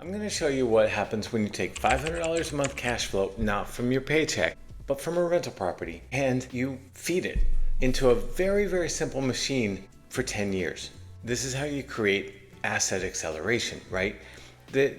I'm going to show you what happens when you take $500 a month cash flow, not from your paycheck, but from a rental property, and you feed it into a very, very simple machine for 10 years. This is how you create asset acceleration, right? The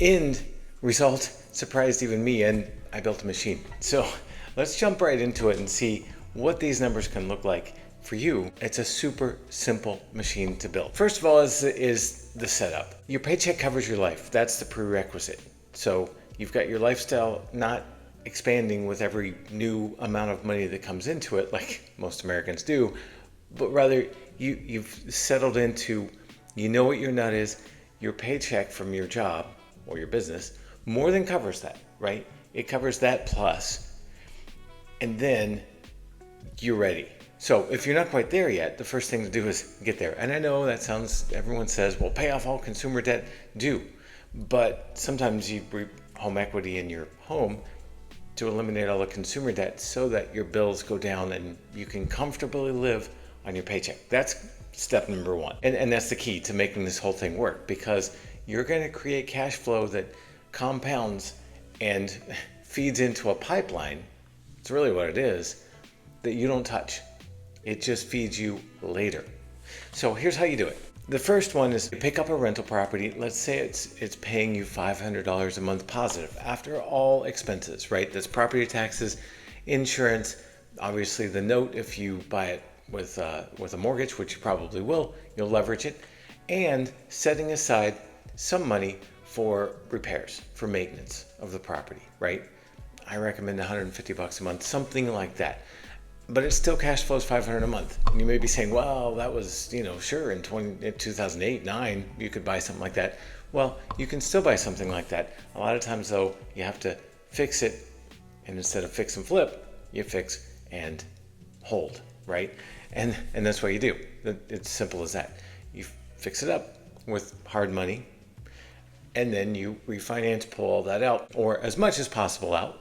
end result surprised even me, and I built a machine. So let's jump right into it and see what these numbers can look like for you. It's a super simple machine to build. First of all is the setup. Your paycheck covers your life. That's the prerequisite. So you've got your lifestyle not expanding with every new amount of money that comes into it, like most Americans do, but rather you've settled into, you know what your nut is, your paycheck from your job or your business more than covers that, right? It covers that plus, and then you're ready. So if you're not quite there yet, the first thing to do is get there. And I know that sounds, everyone says, well, pay off all consumer debt. Do. But sometimes you reap home equity in your home to eliminate all the consumer debt so that your bills go down and you can comfortably live on your paycheck. That's step number one. And that's the key to making this whole thing work, because you're going to create cash flow that compounds and feeds into a pipeline. It's really what it is, that you don't touch. It just feeds you later. So here's how you do it. The first one is you pick up a rental property. Let's say it's paying you $500 a month positive after all expenses, right? That's property taxes, insurance, obviously the note if you buy it with a mortgage, which you probably will, you'll leverage it, and setting aside some money for repairs, for maintenance of the property, right? I recommend $150 a month, something like that. But it still cash flows $500 a month. And you may be saying, well, that was, sure, in 2008, 9, you could buy something like that. Well, you can still buy something like that. A lot of times, though, you have to fix it. And instead of fix and flip, you fix and hold, right? And that's what you do. It's simple as that. You fix it up with hard money, and then you refinance, pull all that out, or as much as possible out,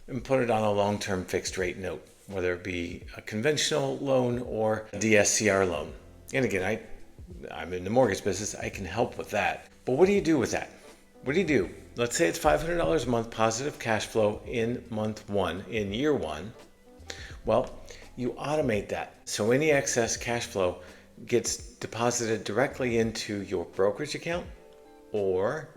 and put it on a long-term fixed rate note, whether it be a conventional loan or a DSCR loan. And again, I'm in the mortgage business. I can help with that. But what do you do with that? What do you do? Let's say it's $500 a month positive cash flow in month one, in year one. Well, you automate that. So any excess cash flow gets deposited directly into your brokerage account, or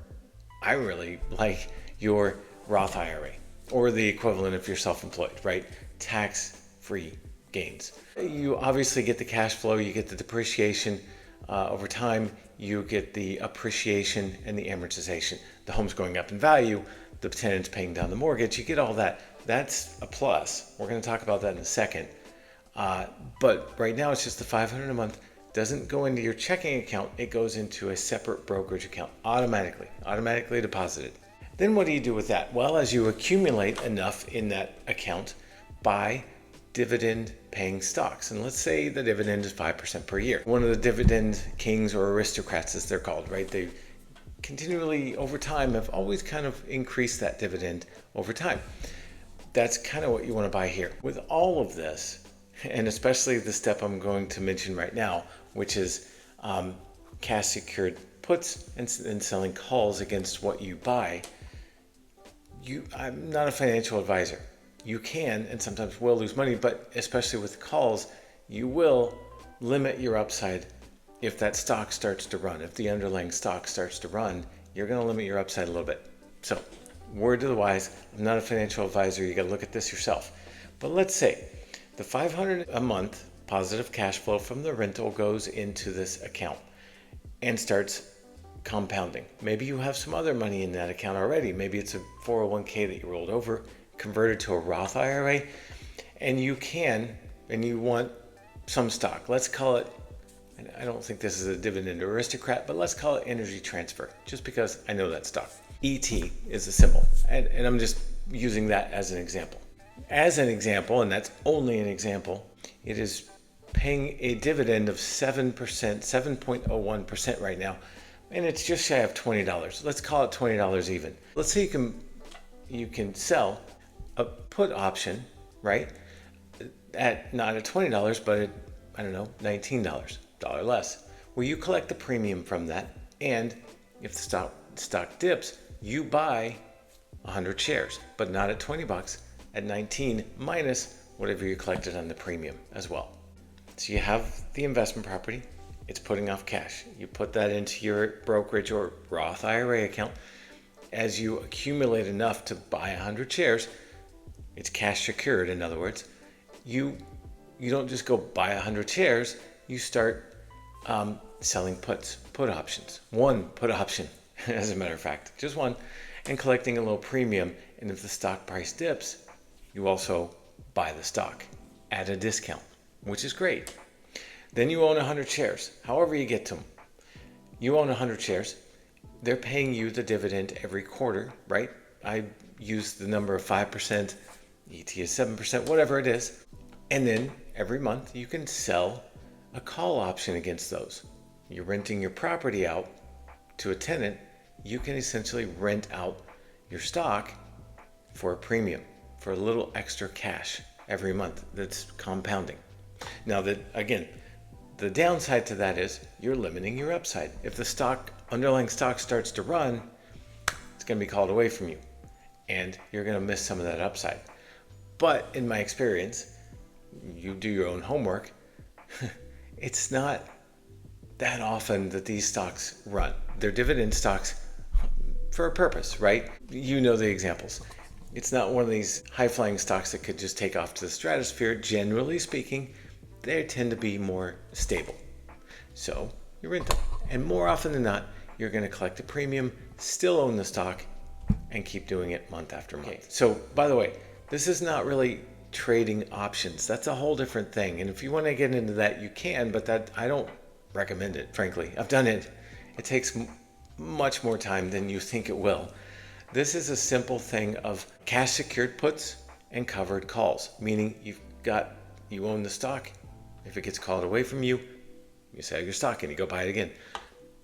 I really like your Roth IRA, or the equivalent if you're self-employed, right? Tax-free gains. You obviously get the cash flow, you get the depreciation over time, you get the appreciation and the amortization. The home's going up in value, the tenant's paying down the mortgage, you get all that. That's a plus. We're going to talk about that in a second. But right now it's just the $500 a month. Doesn't go into your checking account, it goes into a separate brokerage account automatically deposited. Then what do you do with that? Well, as you accumulate enough in that account, buy dividend paying stocks. And let's say the dividend is 5% per year. One of the dividend kings, or aristocrats as they're called, right? They continually over time have always kind of increased that dividend over time. That's kind of what you want to buy here. With all of this, and especially the step I'm going to mention right now, which is cash secured puts and selling calls against what you buy, I'm not a financial advisor. You can and sometimes will lose money, but especially with calls, you will limit your upside if that stock starts to run. If the underlying stock starts to run, you're going to limit your upside a little bit. So, word to the wise, I'm not a financial advisor. You got to look at this yourself. But let's say the $500 a month positive cash flow from the rental goes into this account and starts compounding. Maybe you have some other money in that account already. Maybe it's a 401k that you rolled over, converted to a Roth IRA, and you want some stock. Let's call it, and I don't think this is a dividend aristocrat, but let's call it Energy Transfer, just because I know that stock. ET is the symbol, and I'm just using that as an example. As an example, and that's only an example, it is paying a dividend of 7%, 7.01% right now, and it's just shy of $20. Let's call it $20 even. Let's say you can sell a put option, right? At not at $20, but at, $19, $1 less. Well, you collect the premium from that, and if the stock stock dips, you buy 100 shares, but not at 20 bucks, at 19 minus whatever you collected on the premium as well. So you have the investment property, it's putting off cash. You put that into your brokerage or Roth IRA account. As you accumulate enough to buy 100 shares, it's cash secured. In other words, you don't just go buy 100 shares, you start selling put options. One put option, as a matter of fact, just one, and collecting a low premium. And if the stock price dips, you also buy the stock at a discount, which is great. Then you own 100 shares, however you get to them. You own 100 shares. They're paying you the dividend every quarter, right? I use the number of 5%, ET is 7%, whatever it is. And then every month you can sell a call option against those. You're renting your property out to a tenant. You can essentially rent out your stock for a premium, for a little extra cash every month that's compounding. Now, again, the downside to that is you're limiting your upside. If the underlying stock starts to run, it's going to be called away from you, and you're going to miss some of that upside. But in my experience, you do your own homework, it's not that often that these stocks run. They're dividend stocks for a purpose, right? You know the examples. It's not one of these high-flying stocks that could just take off to the stratosphere. Generally speaking, they tend to be more stable. So you rent them. And more often than not, you're going to collect a premium, still own the stock, and keep doing it month after month. Okay. So, by the way, this is not really trading options. That's a whole different thing. And if you want to get into that, you can, but I don't recommend it, frankly. I've done it. It takes much more time than you think it will. This is a simple thing of cash secured puts and covered calls, meaning you own the stock. If it gets called away from you, you sell your stock and you go buy it again.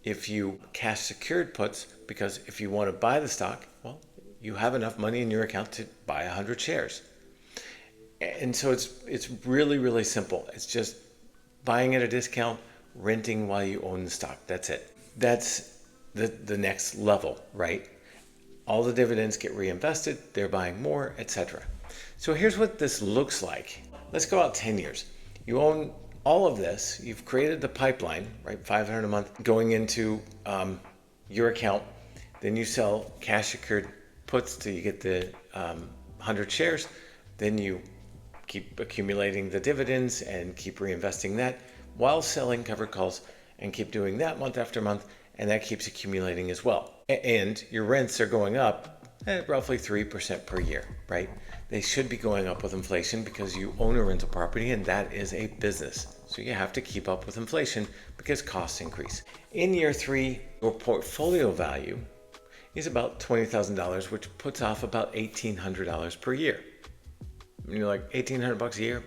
If you cash secured puts, because if you want to buy the stock, well, you have enough money in your account to buy 100 shares. And so it's really, really simple. It's just buying at a discount, renting while you own the stock. That's it. That's the next level, right? All the dividends get reinvested, they're buying more, etc. So here's what this looks like. Let's go out 10 years. You own all of this. You've created the pipeline, right? $500 a month going into your account. Then you sell cash secured puts till you get the 100 shares. Then you keep accumulating the dividends and keep reinvesting that while selling covered calls, and keep doing that month after month, and that keeps accumulating as well. And your rents are going up at roughly 3% per year, right? They should be going up with inflation because you own a rental property and that is a business. So you have to keep up with inflation because costs increase. In year 3, your portfolio value is about $20,000, which puts off about $1,800 per year. And you're like, $1,800 a year?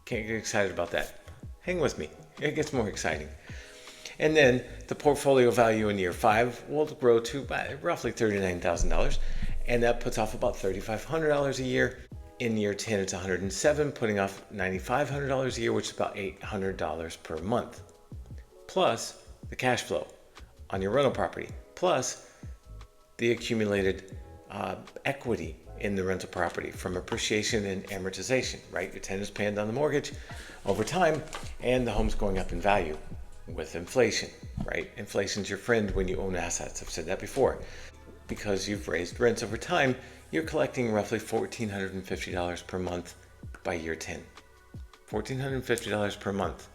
Can't get excited about that. Hang with me, it gets more exciting. And then the portfolio value in year 5 will grow to roughly $39,000, and that puts off about $3,500 a year. In year 10, it's $107,000, putting off $9,500 a year, which is about $800 per month, plus the cash flow on your rental property, plus the accumulated equity in the rental property from appreciation and amortization, right? Your tenant's paying down the mortgage over time, and the home's going up in value with inflation, right? Inflation's your friend when you own assets. I've said that before. Because you've raised rents over time, you're collecting roughly $1,450 per month by year 10. $1,450 per month.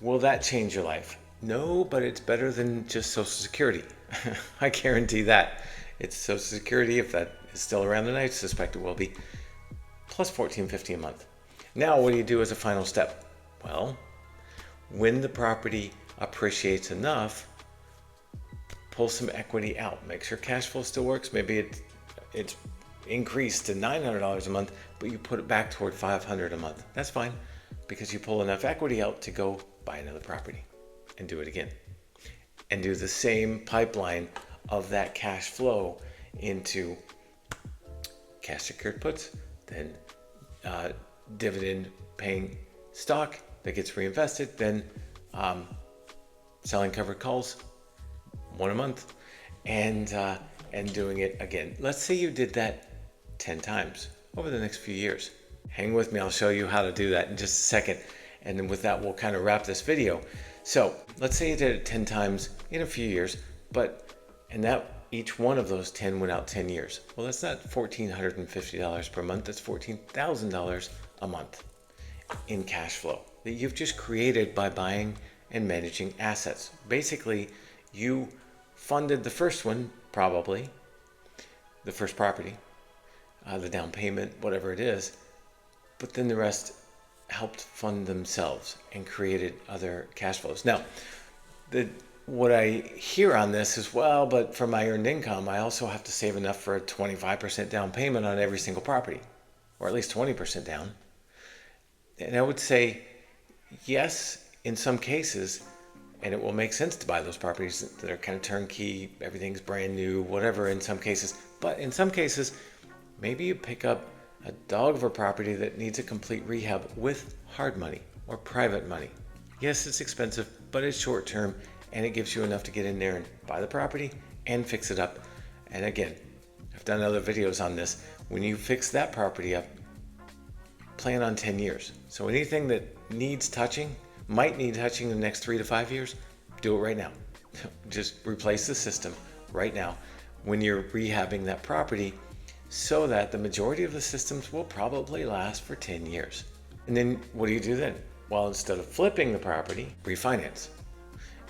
Will that change your life? No, but it's better than just Social Security. I guarantee that. It's Social Security, if that is still around, and I suspect it will be, plus $1,450 a month. Now, what do you do as a final step? Well, when the property appreciates enough, pull some equity out. Make sure cash flow still works. Maybe it's increased to $900 a month, but you put it back toward $500 a month. That's fine, because you pull enough equity out to go buy another property and do it again. And do the same pipeline of that cash flow into cash secured puts, then dividend paying stock that gets reinvested, then selling covered calls, one a month, and doing it again. Let's say you did that 10 times over the next few years. Hang with me, I'll show you how to do that in just a second. And then with that, we'll kind of wrap this video. So let's say you did it 10 times in a few years, and that each one of those 10 went out 10 years. Well, that's not $1,450 per month, that's $14,000 a month in cash flow that you've just created by buying and managing assets. Basically, you funded the first one, probably, the first property, the down payment, whatever it is, but then the rest helped fund themselves and created other cash flows. Now, what I hear on this is, well, but for my earned income, I also have to save enough for a 25% down payment on every single property, or at least 20% down. And I would say, yes, in some cases, and it will make sense to buy those properties that are kind of turnkey, everything's brand new, whatever in some cases. But in some cases, maybe you pick up a dog of a property that needs a complete rehab with hard money or private money. Yes, it's expensive, but it's short term, and it gives you enough to get in there and buy the property and fix it up. And again, I've done other videos on this. When you fix that property up, plan on 10 years. So anything that needs touching, might need touching in the next 3 to 5 years, do it right now. Just replace the system right now when you're rehabbing that property, so that the majority of the systems will probably last for 10 years. And then what do you do then? Well, instead of flipping the property, refinance.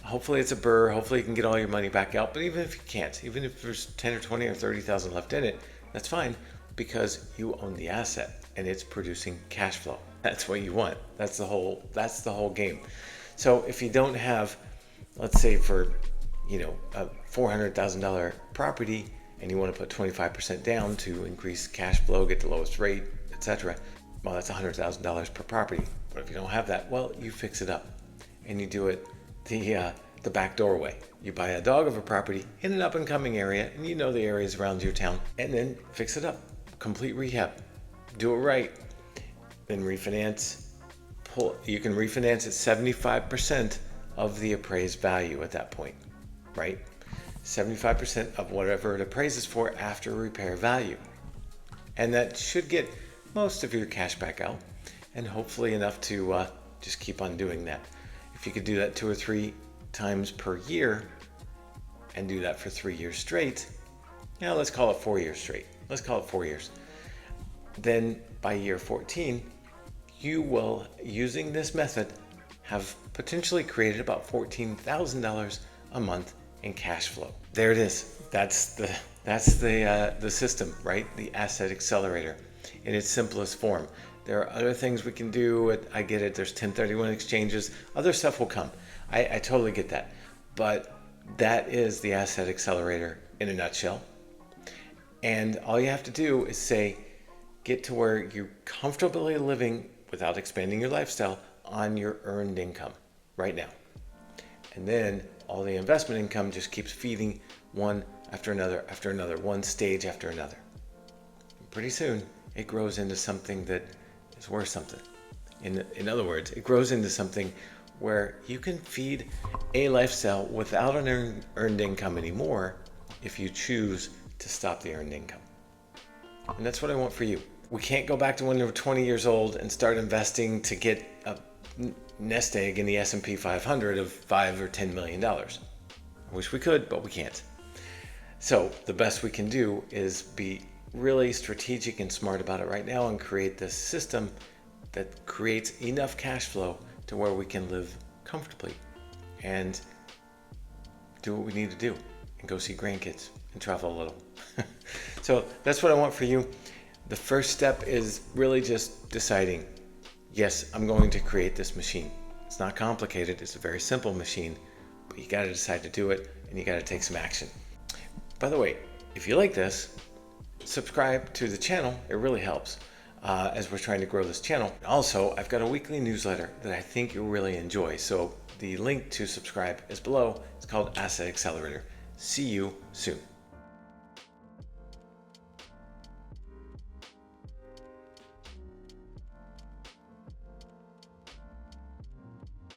Hopefully it's a burr, hopefully you can get all your money back out, but even if you can't, even if there's 10 or 20 or 30,000 left in it, that's fine, because you own the asset and it's producing cash flow. That's what you want. That's the whole game. So if you don't have, let's say for, a $400,000 property and you want to put 25% down to increase cash flow, get the lowest rate, etc., well, that's $100,000 per property. But if you don't have that, well, you fix it up and you do it the back doorway. You buy a dog of a property in an up and coming area, and you know the areas around your town, and then fix it up. Complete rehab. Do it right. Then refinance. You can refinance at 75% of the appraised value at that point, right? 75% of whatever it appraises for after repair value. And that should get most of your cash back out, and hopefully enough to just keep on doing that. If you could do that 2 or 3 times per year and do that for 3 years straight, let's call it 4 years straight. Let's call it 4 years. Then by year 14, you will, using this method, have potentially created about $14,000 a month in cash flow. There it is. That's the system, right? The Asset Accelerator in its simplest form. There are other things we can do. I get it. There's 1031 exchanges. Other stuff will come. I totally get that. But that is the Asset Accelerator in a nutshell. And all you have to do is get to where you're comfortably living without expanding your lifestyle on your earned income right now. And then all the investment income just keeps feeding one after another, one stage after another. And pretty soon it grows into something that is worth something. In other words, it grows into something where you can feed a lifestyle without an earned income anymore if you choose to stop the earned income. And that's what I want for you. We can't go back to when we were 20 years old and start investing to get a nest egg in the S&P 500 of $5 or $10 million. I wish we could, but we can't. So the best we can do is be really strategic and smart about it right now and create this system that creates enough cash flow to where we can live comfortably and do what we need to do and go see grandkids and travel a little. So that's what I want for you. The first step is really just deciding, yes, I'm going to create this machine. It's not complicated. It's a very simple machine, but you got to decide to do it and you got to take some action. By the way, if you like this, subscribe to the channel. It really helps as we're trying to grow this channel. Also, I've got a weekly newsletter that I think you'll really enjoy. So the link to subscribe is below. It's called Asset Accelerator. See you soon.